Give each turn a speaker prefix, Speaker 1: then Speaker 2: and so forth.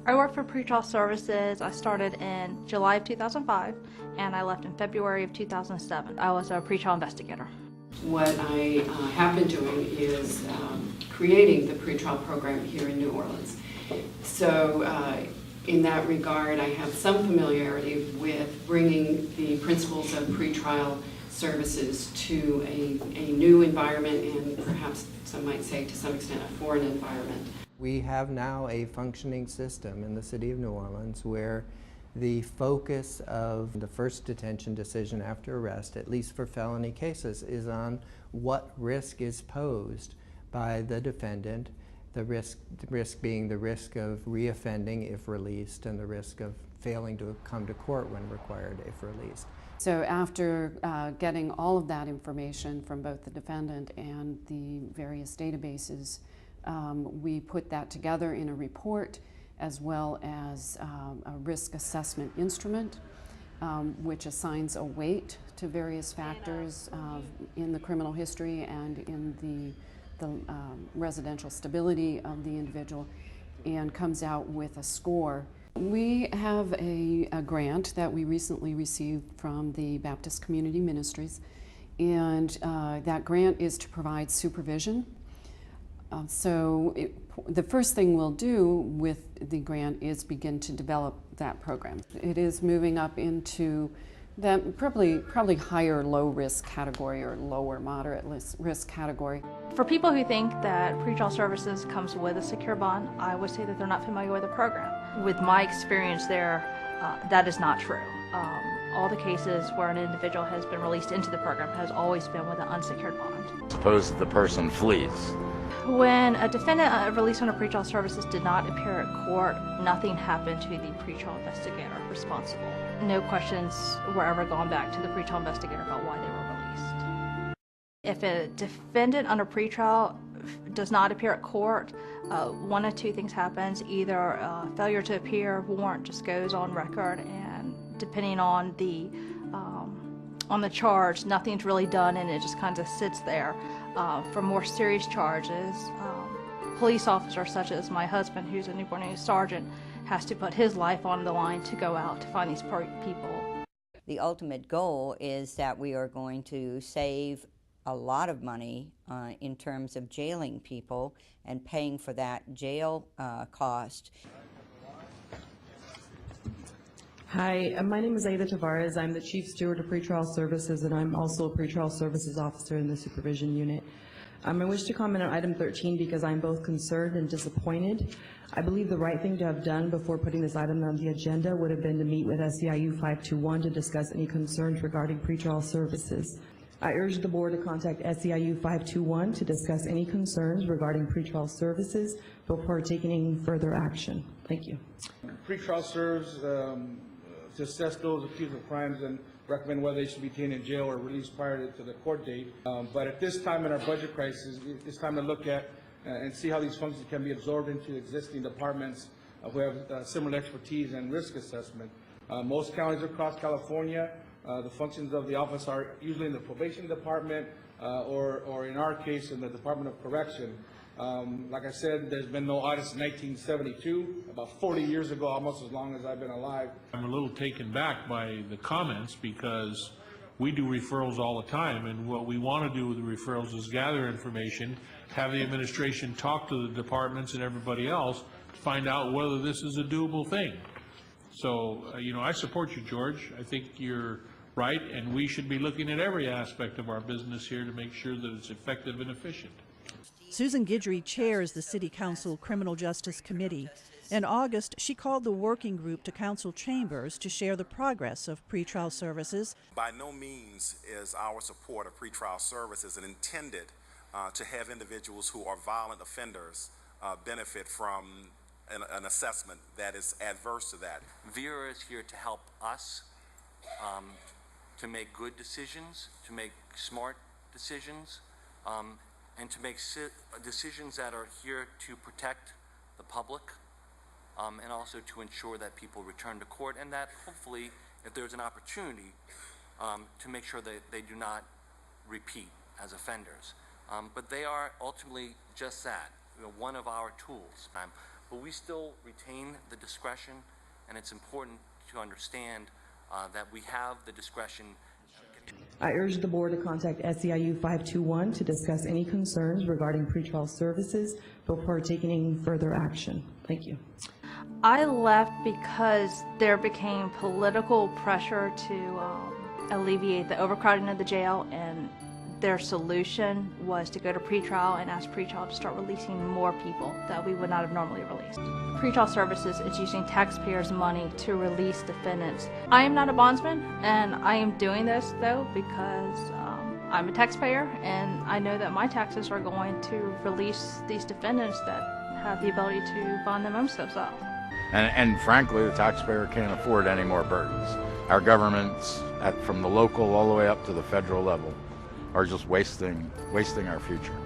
Speaker 1: I work for Pretrial Services. I started in July of 2005 and I left in February of 2007. I was a pretrial investigator.
Speaker 2: What I have been doing is creating the pretrial program here in New Orleans. So in that regard, I have some familiarity with bringing the principles of pretrial services to a new environment and perhaps some might say to some extent a foreign environment.
Speaker 3: We have now a functioning system in the city of New Orleans where the focus of the first detention decision after arrest, at least for felony cases, is on what risk is posed by the defendant, the risk being the risk of reoffending if released and the risk of failing to come to court when required if released.
Speaker 4: So after getting all of that information from both the defendant and the various databases, we put that together in a report as well as a risk assessment instrument which assigns a weight to various factors in the criminal history and in the residential stability of the individual and comes out with a score. We have a grant that we recently received from the Baptist Community Ministries, and that grant is to provide supervision. The first thing we'll do with the grant is begin to develop that program. It is moving up into that probably higher low risk category or lower moderate risk category.
Speaker 1: For people who think that pretrial services comes with a secure bond, I would say that they're not familiar with the program. With my experience there, that is not true. All the cases where an individual has been released into the program has always been with an unsecured bond.
Speaker 5: Suppose the person flees.
Speaker 1: When a defendant released under pretrial services did not appear at court, nothing happened to the pretrial investigator responsible. No questions were ever gone back to the pretrial investigator about why they were released. If a defendant under pretrial does not appear at court, one of two things happens. Either failure to appear warrant just goes on record, and depending on the charge, nothing's really done and it just kind of sits there. For more serious charges, police officers such as my husband, who's a Newport sergeant, has to put his life on the line to go out to find these people.
Speaker 6: The ultimate goal is that we are going to save a lot of money in terms of jailing people and paying for that jail cost.
Speaker 7: Hi, my name is Aida Tavares. I'm the Chief Steward of Pretrial Services, and I'm also a Pretrial Services Officer in the Supervision Unit. I wish to comment on item 13 because I'm both concerned and disappointed. I believe the right thing to have done before putting this item on the agenda would have been to meet with SEIU 521 to discuss any concerns regarding pretrial services. I urge the board to contact SEIU 521 to discuss any concerns regarding pretrial services before taking any further action. Thank you.
Speaker 8: Pretrial serves to assess those accused of crimes and recommend whether they should be detained in jail or released prior to the court date. But at this time in our budget crisis, it's time to look at and see how these functions can be absorbed into existing departments who have similar expertise and risk assessment. Most counties across California, the functions of the office are usually in the probation department or in our case in the Department of Correction. Like I said, there's been no audits in 1972, about 40 years ago, almost as long as I've been alive.
Speaker 9: I'm a little taken back by the comments because we do referrals all the time, and what we want to do with the referrals is gather information, have the administration talk to the departments and everybody else to find out whether this is a doable thing. So, I support you, George. I think you're right, and we should be looking at every aspect of our business here to make sure that it's effective and efficient.
Speaker 10: Susan Guidry chairs the City Council Criminal Justice Committee. In August, she called the working group to council chambers to share the progress of pretrial services.
Speaker 11: By no means is our support of pretrial services intended to have individuals who are violent offenders benefit from an assessment that is adverse to that.
Speaker 12: Vera is here to help us to make good decisions, to make smart decisions, and to make decisions that are here to protect the public and also to ensure that people return to court and that hopefully if there's an opportunity to make sure that they do not repeat as offenders. But they are ultimately just that, one of our tools. but we still retain the discretion, and it's important to understand that we have the discretion.
Speaker 7: I urge the board to contact SEIU 521 to discuss any concerns regarding pretrial services before taking any further action. Thank you.
Speaker 1: I left because there became political pressure to alleviate the overcrowding of the jail, and their solution was to go to pretrial and ask pretrial to start releasing more people that we would not have normally released. Pretrial services is using taxpayers' money to release defendants. I am not a bondsman, and I am doing this though because I'm a taxpayer, and I know that my taxes are going to release these defendants that have the ability to bond amongst themselves.
Speaker 5: And frankly, the taxpayer can't afford any more burdens. Our governments, from the local all the way up to the federal level, are just wasting our future.